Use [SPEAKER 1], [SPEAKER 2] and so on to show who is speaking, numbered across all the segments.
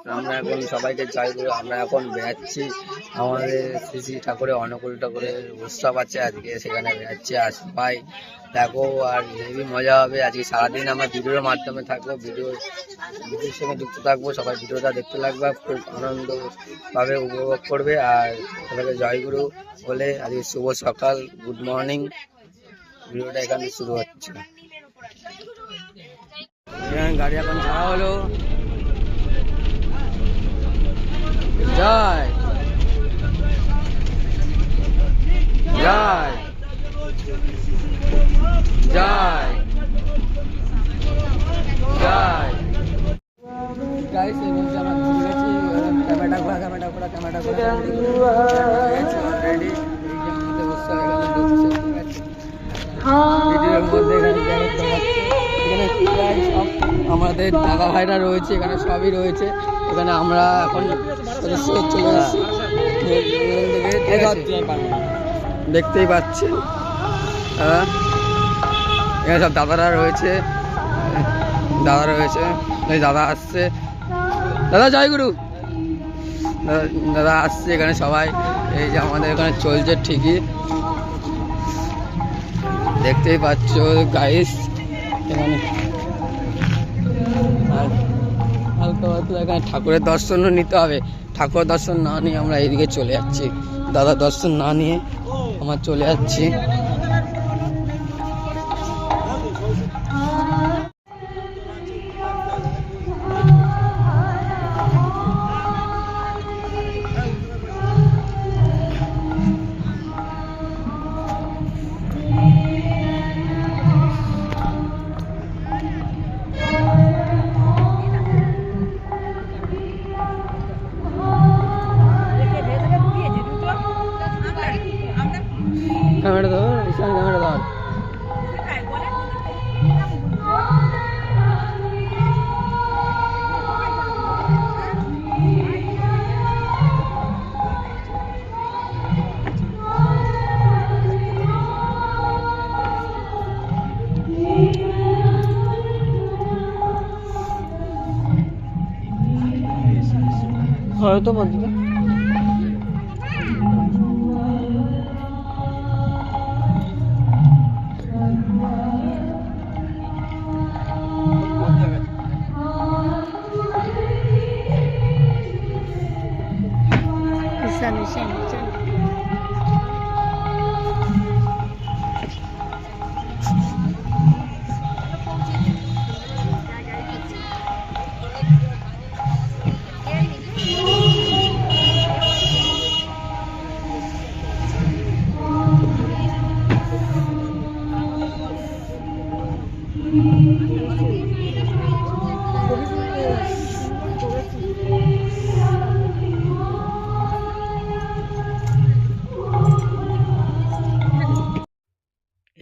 [SPEAKER 1] আমরা এখন সবাইকে জয় গুরু। আমরা এখন বেড়াচ্ছি আমাদের শ্রী ঠাকুরের অনুকূল ঠাকুরের উৎসব আছে আজকে, সেখানে বেড়াচ্ছি। আর সবাই দেখো, আর হেবি মজা হবে আজকে। সারাদিন আমরা ভিডিওর মাধ্যমে থাকবো, ভিডিওর সঙ্গে যুক্ত থাকবো। সবাই ভিডিওটা দেখতে লাগবে, খুব আনন্দ ভাবে উপভোগ করবে। আর সবাইকে জয় গুরু বলে আজকে শুভ সকাল, গুড মর্নিং। ভিডিওটা এখানে শুরু হচ্ছে। গাড়ি এখন ছাড়া হলো। জয় জয় জয় জয়। গাইস, এই বলছে আমরা ঘুরে গেছি। ক্যামেরা ঘোরা অলরেডি। ভিডিওর মধ্যে এখানে আমাদের দাদা ভাইরা রয়েছে, এখানে সবই রয়েছে। এখানে আমরা এখন চলে আসছি, দেখতেই পাচ্ছেন। এখানে সব দাদারা রয়েছে, দাদা আসছে। দাদা জয় গুরু। দাদা আসছে এখানে সবাই। এই যে আমাদের এখানে চলছে ঠিকই, দেখতেই পাচ্ছ গাইস। এখানে হালকা পাতলা এখানে ঠাকুরের দর্শনও নিতে হবে। ঠাকুরের দর্শন না নিয়ে আমরা এইদিকে চলে যাচ্ছি। দাদার দর্শন না নিয়ে আমরা চলে যাচ্ছি। ক্যামেরা দাও, ক্যামেরা দাও। হয়তো বলতে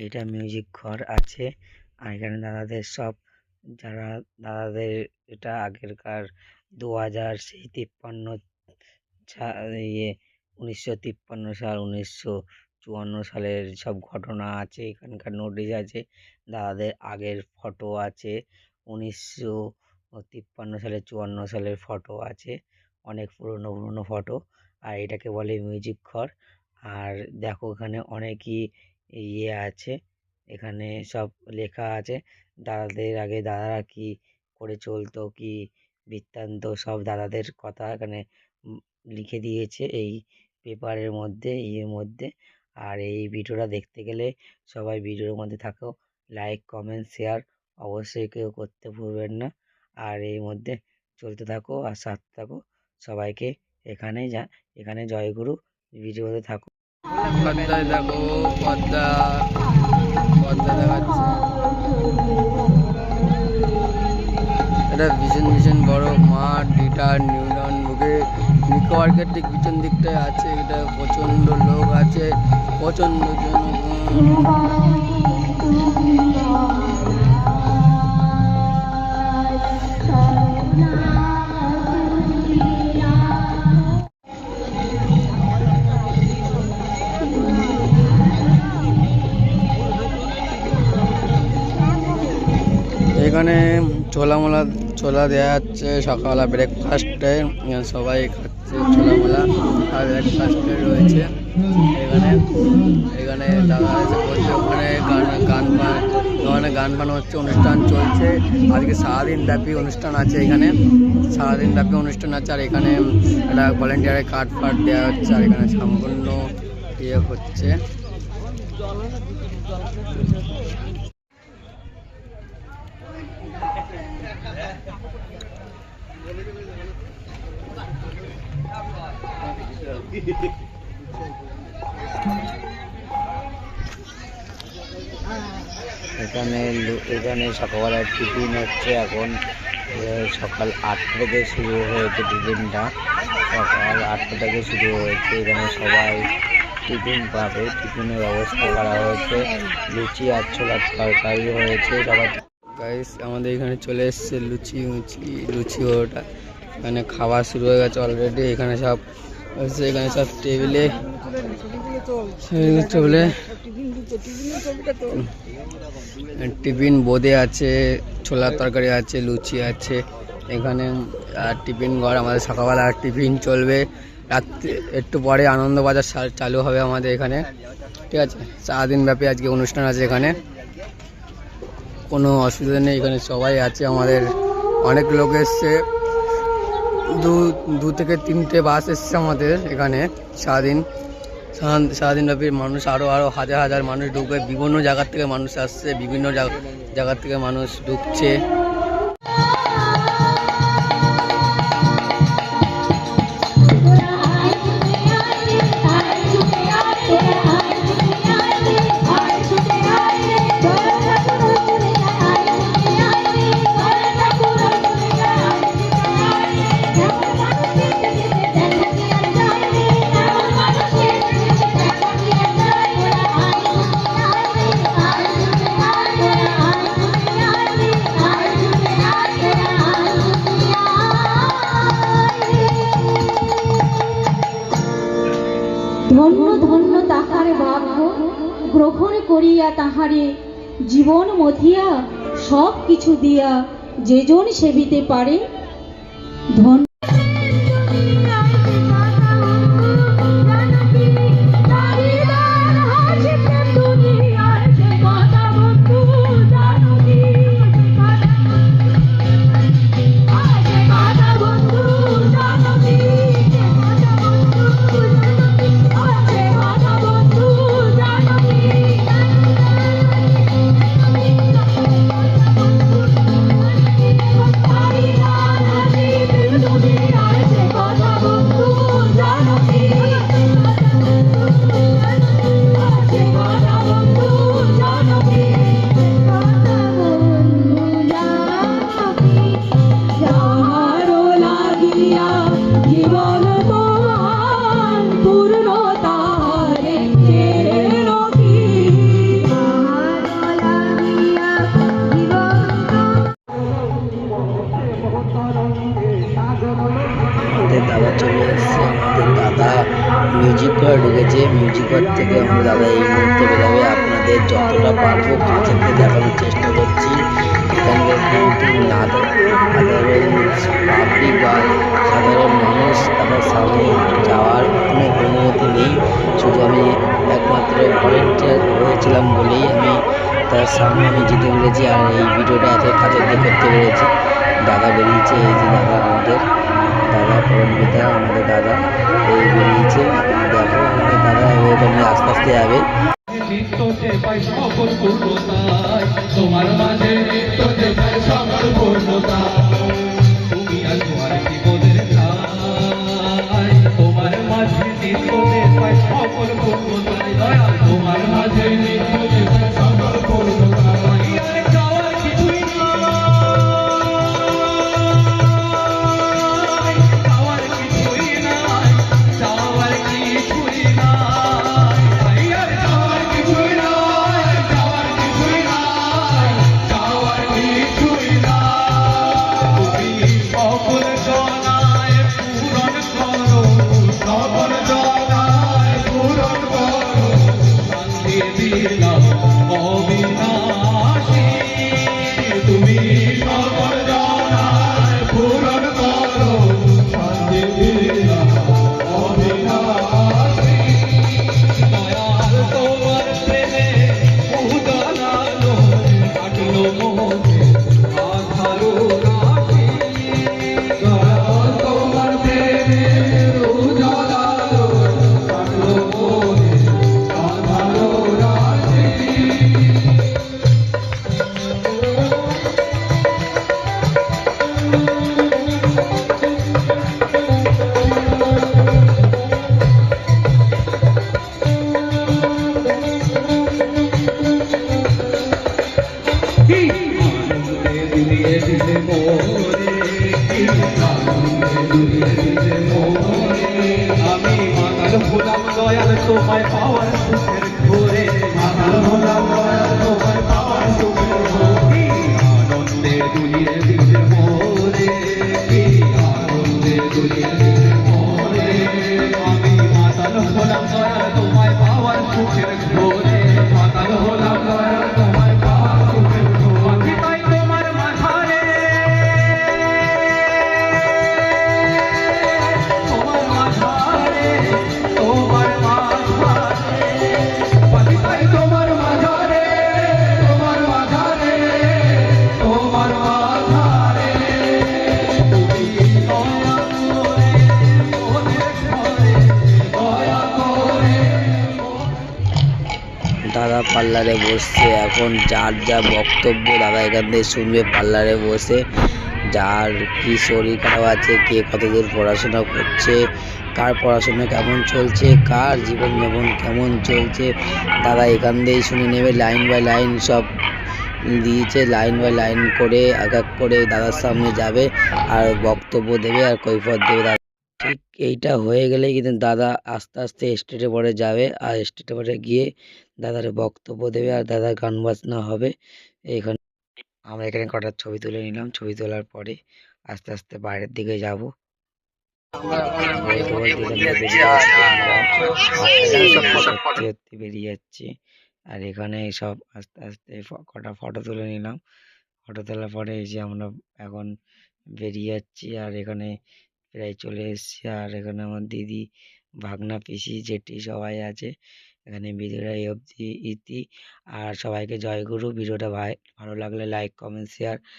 [SPEAKER 1] এটা মিউজিক ঘর আছে। আর এখানে দাদাদের সব, যারা দাদাদের এটা আগেরকার 2000 সেই 1953 সাল 1954 সালের সব ঘটনা আছে। এখানকার নোটিশ আছে, দাদাদের আগের ফটো আছে, 1953 সালে 54 সালের ফটো আছে, অনেক পুরনো ফটো। আর এটাকে বলে মিউজিক ঘর। আর দেখো এখানে অনেকই আছে, এখানে সব লেখা আছে দাদাদের আগে দাদারা কি করে চলতো, কি বৃত্তান্ত, সব দাদাদের কথা এখানে লিখে দিয়েছে এই পেপারের মধ্যে, মধ্যে। আর এই ভিডিওটা দেখতে গেলে সবাই ভিডিওর মধ্যে থাকো, লাইক কমেন্ট শেয়ার অবশ্যই কেউ করতে ভুলবেন না। আর এই মধ্যে চলতে থাকো আর সাথে থাকো। সবাইকে এখানে জয়গুরু। ভিডিওতে থাকো। পদ্মায় দেখো, পদ্মা দেখাচ্ছে। এটা ভীষণ বড় মাঠ। এটা নিউটন বুকে নিকো পার্কের ঠিক পিছন দিকটায় আছে। এটা প্রচন্ড লোক আছে, প্রচন্ড এখানে ছোলা
[SPEAKER 2] ছোলা দেওয়া যাচ্ছে সকালবেলা ব্রেকফাস্টে, সবাই খাচ্ছে ছোলা মোলা আর ব্রেকফাস্টে রয়েছে। এখানে এখানে দাদা এসে বলছে ওখানে গান বান হচ্ছে, অনুষ্ঠান চলছে আজকে সারাদিন ব্যাপী অনুষ্ঠান আছে। এখানে সারাদিন ব্যাপী অনুষ্ঠান আছে আর এখানে একটা ভলেন্টিয়ারের কার্ড ফার্ড দেওয়া হচ্ছে আর এখানে সম্পূর্ণ ইয়ে হচ্ছে।
[SPEAKER 1] এখানে সকালবেলার টিফিন হচ্ছে। এখন সকাল 8টা থেকে শুরু হয়েছে টিফিনটা, সকাল 8টা থেকে শুরু হয়েছে। এখানে সবাই টিফিন পাবে, টিফিনের ব্যবস্থা করা হয়েছে। লুচি আর ছোলার তরকারি হয়েছে। সবাই
[SPEAKER 2] গাইস আমাদের এখানে চলে এসছে লুচি ওটা এখানে খাওয়া শুরু হয়ে গেছে অলরেডি। এখানে সব টেবিলে টিফিন বোঁদে আছে, ছোলার তরকারি আছে, লুচি আছে এখানে। আর টিফিন ঘর আমাদের সকালবেলা টিফিন চলবে, রাত্রে একটু পরে আনন্দবাজার চালু হবে আমাদের এখানে, ঠিক আছে। সারাদিন ব্যাপী আজকে অনুষ্ঠান আছে এখানে, কোনো অসুবিধা নেই। এখানে সবাই আছে, আমাদের অনেক লোক এসছে, দু থেকে 3টে বাস এসছে আমাদের এখানে। সারাদিন ব্যাপী মানুষ আরও হাজার হাজার মানুষ ঢুকবে, বিভিন্ন জায়গার থেকে মানুষ আসছে, বিভিন্ন জায়গার থেকে মানুষ ঢুকছে।
[SPEAKER 3] ধন্য ধন্য তাহার ভাগ্য, গ্রহণ করিয়া তাহারে জীবন মধিয়া, সব কিছু দিয়া যেজন সেবিতে পারে। ধন্য
[SPEAKER 1] দাদা চলে এসছে, আমাদের দাদা মিউজিক ঘরে ঢুকেছে। মিউজিক ঘর থেকে আমাদের দাদা এই মুহূর্তে বেরোবে। আপনাদের যতটা পারবো কাছে থেকে দেখানোর চেষ্টা করছি। এখানকার সাধারণ পাবলিক বা সাধারণ মানুষ তাদের সামনে যাওয়ার কোনো অনুমতি নেই। শুধু আমি একমাত্র ভলেন্টিয়ার হয়েছিলাম বলেই আমি তার সামনে যেতে পেরেছি আর এই ভিডিওটা এত কাছে করতে পেরেছি। দাদা বেরিয়েছে, এই যে দাদা আমাদের দাদা পরমপিতা, আমাদের দাদা এই বেরিয়েছে। দেখো আমাদের দাদা এটা নিয়ে আস্তে আস্তে যাবে।
[SPEAKER 4] তোমার মাঝে তোমার মাঝে দুলিয়ে দিলে মোরে আমি মাতাল হলাম দয়াল তোমায় পাওয়ার সুখের ঘোরে মাতাল হলাম দয়াল তোমায় পাওয়ার সুখের ঘোরে আনন্দে দুলিয়ে দিলে মোরে কি আনন্দে দুলিয়ে দিলে মোরে আমি মাতাল হলাম দয়াল তোমায় পাওয়ার সুখের ঘোরে মাতাল হলাম দয়াল তোমায় পাওয়ার সুখের ঘোরে তাই তোমার মাঝারে তোমার মাঝারে তোমার মাঝারে পাতিতাই তোমার মাঝারে তোমার মাঝারে তোমার মাঝারে তুমি দয়া করে ওদের ঘরে দয়া করে
[SPEAKER 1] দাদা পার্লারে বসছে, এখন যার যা বক্তব্য দাদা এখান থেকে শুনবে পার্লারে বসে। যার কি শরীর খারাপ আছে, কে কতদূর পড়াশোনা করছে, কার পড়াশোনা কেমন চলছে, কার জীবন যাপন কেমন চলছে, দাদা এখান থেকেই শুনে নেবে। লাইন বাই লাইন সব দিয়েছে, লাইন বাই লাইন করে এক এক করে দাদার সামনে যাবে আর বক্তব্য দেবে আর কৈফিয়ত দেবে। দাদা ঠিক এইটা হয়ে গেলেই কিন্তু দাদা আস্তে আস্তে স্টেজে পরে যাবে, আর স্টেজে পরে গিয়ে দাদার বক্তব্য দেবে আর দাদার গান বাজনা হবে। এখানে আমরা এখানে কটা ছবি তুলে নিলাম, ছবি তোলার পরে আস্তে আস্তে বাইরের দিকে যাব। বলতে বলতে আমরা বেরিয়ে যাচ্ছি, সত্যি সত্যি বেরিয়ে যাচ্ছি। আর এখানে সব আস্তে আস্তে কটা ফটো তুলে নিলাম। ফটো তোলার পরে এই যে আমরা এখন বেরিয়ে যাচ্ছি, আর এখানে প্রায় চলে এসেছি। আর এখানে আমার দিদি, ভাগনা, পিসি, জেঠি সবাই আছে। এখানে ভিডিওটা এই অবধি ইতি। আর সবাইকে জয় গুরু। ভিডিওটা ভালো লাগলে লাইক, কমেন্ট, শেয়ার